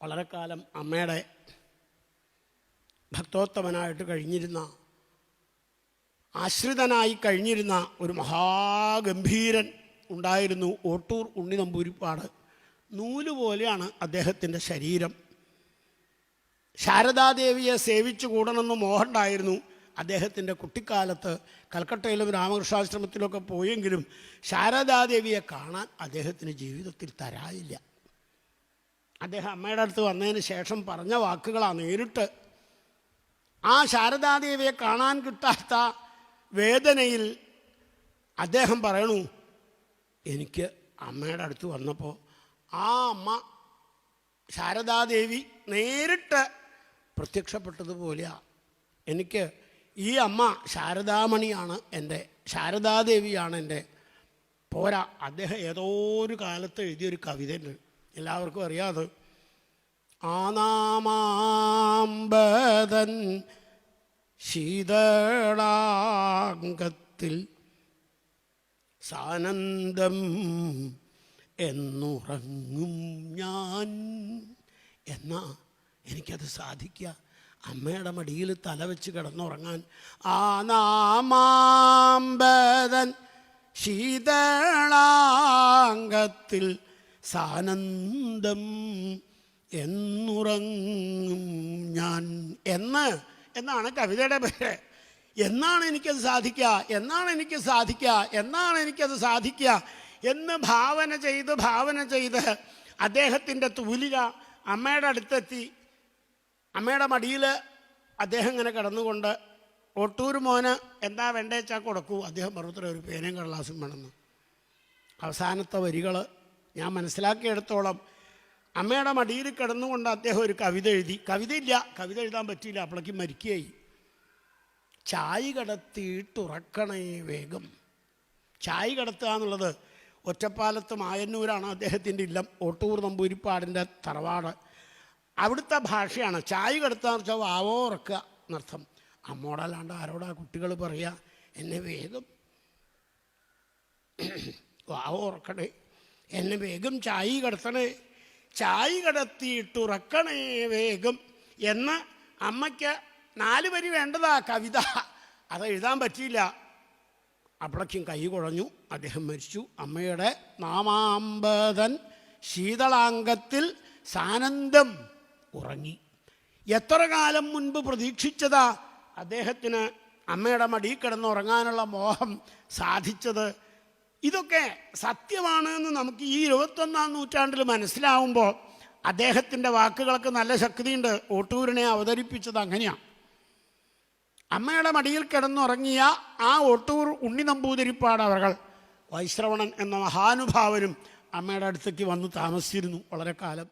വളരെ കാലം അമ്മയുടെ ഭക്തോത്തമനായിട്ട് കഴിഞ്ഞിരുന്ന, ആശ്രിതനായി കഴിഞ്ഞിരുന്ന ഒരു മഹാഗംഭീരൻ ഉണ്ടായിരുന്നു, ഓട്ടൂർ ഉണ്ണി നമ്പൂതിരിപ്പാട്. നൂലുപോലെയാണ് അദ്ദേഹത്തിൻ്റെ ശരീരം. ശാരദാദേവിയെ സേവിച്ചു കൂടണമെന്ന് മോഹമുണ്ടായിരുന്നു അദ്ദേഹത്തിൻ്റെ കുട്ടിക്കാലത്ത്. കൽക്കട്ടയിലും രാമകൃഷ്ണാശ്രമത്തിലൊക്കെ പോയെങ്കിലും ശാരദാദേവിയെ കാണാൻ അദ്ദേഹത്തിന് ജീവിതത്തിൽ തരായില്ല. അദ്ദേഹം അമ്മയുടെ അടുത്ത് വന്നതിന് ശേഷം പറഞ്ഞ വാക്കുകളാണ് നേരിട്ട്. ആ ശാരദാദേവിയെ കാണാൻ കിട്ടാത്ത വേദനയിൽ അദ്ദേഹം പറയണു, എനിക്ക് അമ്മയുടെ അടുത്ത് വന്നപ്പോൾ ആ അമ്മ ശാരദാദേവി നേരിട്ട് പ്രത്യക്ഷപ്പെട്ടതുപോലെയാണ്. എനിക്ക് ഈ അമ്മ ശാരദാമണിയാണ് എൻ്റെ, ശാരദാദേവിയാണ് എൻ്റെ. പോരാ, അദ്ദേഹം ഏതോ ഒരു കാലത്ത് എഴുതിയൊരു കവിതയുണ്ട്, എല്ലാവർക്കും അറിയാതെ. ആനാമാമ്പതൻ ശീതളാംഗത്തിൽ സാനന്ദം എന്നുറങ്ങും ഞാൻ. എന്നാ എനിക്കത് സാധിക്കുക? അമ്മയുടെ മടിയിൽ തല വെച്ച് കിടന്നുറങ്ങാൻ. ആനാമാമ്പതൻ ശീതളാംഗത്തിൽ സാനന്ദം എന്നുറങ്ങും ഞാൻ എന്നാണ് കവിതയുടെ പേര്. എന്നാണ് എനിക്കത് സാധിക്കുക, എന്നാണ് എനിക്ക് സാധിക്കുക, എന്നാണ് എനിക്കത് സാധിക്കുക എന്ന് ഭാവന ചെയ്ത് അദ്ദേഹത്തിൻ്റെ തൂലിക അമ്മയുടെ അടുത്തെത്തി. അമ്മയുടെ മടിയിൽ അദ്ദേഹം ഇങ്ങനെ കിടന്നുകൊണ്ട്, ഒട്ടൂർ മോന് എന്താ വേണ്ടേച്ചാൽ കൊടുക്കൂ. അദ്ദേഹം പറഞ്ഞത്ര ഒരു പേനയും കടലാസും വേണമെന്ന്. അവസാനത്തെ വരികൾ ഞാൻ മനസ്സിലാക്കിയെടുത്തോളം, അമ്മയുടെ മടിയിൽ കിടന്നുകൊണ്ട് അദ്ദേഹം ഒരു കവിത എഴുതി. കവിത എഴുതാൻ പറ്റിയില്ല, അപ്പോഴേക്കും മരിക്കുകയായി. ചായ കടത്തിയിട്ടുറക്കണേ വേഗം. ചായ കടത്തുക എന്നുള്ളത് ഒറ്റപ്പാലത്ത് മായന്നൂരാണ് അദ്ദേഹത്തിൻ്റെ ഇല്ലം, ഓട്ടൂർ നമ്പൂതിരിപ്പാടിൻ്റെ തറവാട്. അവിടുത്തെ ഭാഷയാണ് ചായ കടത്തുക എന്ന് വെച്ചാൽ വാവോ ഉറക്കുക എന്നർത്ഥം. അമ്മോടല്ലാണ്ട് ആരോടാ കുട്ടികൾ പറയുക, എന്നെ വേഗം വാവോ ഉറക്കണേ, എന്നെ വേഗം ചായ കടത്തണേ, ചായ കടത്തിയിട്ടുറക്കണേ വേഗം എന്ന് അമ്മയ്ക്ക് 4 വരി വേണ്ടതാ കവിത. അത് എഴുതാൻ പറ്റിയില്ല. അപ്പോഴേക്കും കൈ കുഴഞ്ഞു, അദ്ദേഹം മരിച്ചു. അമ്മയുടെ നാമാമ്പതൻ ശീതളാംഗത്തിൽ സാനന്ദം ഉറങ്ങി. എത്ര കാലം മുൻപ് പ്രതീക്ഷിച്ചതാ അദ്ദേഹത്തിന് അമ്മയുടെ മടിയിൽ കിടന്നുറങ്ങാനുള്ള മോഹം സാധിച്ചത്. ഇതൊക്കെ സത്യമാണ് എന്ന് നമുക്ക് ഈ 21-ാം നൂറ്റാണ്ടിൽ മനസ്സിലാവുമ്പോൾ അദ്ദേഹത്തിൻ്റെ വാക്കുകൾക്ക് നല്ല ശക്തിയുണ്ട്. ഓട്ടൂരിനെ അവതരിപ്പിച്ചത് അങ്ങനെയാണ്. അമ്മയുടെ മടിയിൽ കിടന്നുറങ്ങിയ ആ ഒട്ടൂർ ഉണ്ണി നമ്പൂതിരിപ്പാട് അവർ വൈശ്രവണൻ എന്ന മഹാനുഭാവനും അമ്മയുടെ അടുത്തേക്ക് വന്ന് താമസിച്ചിരുന്നു വളരെ കാലം.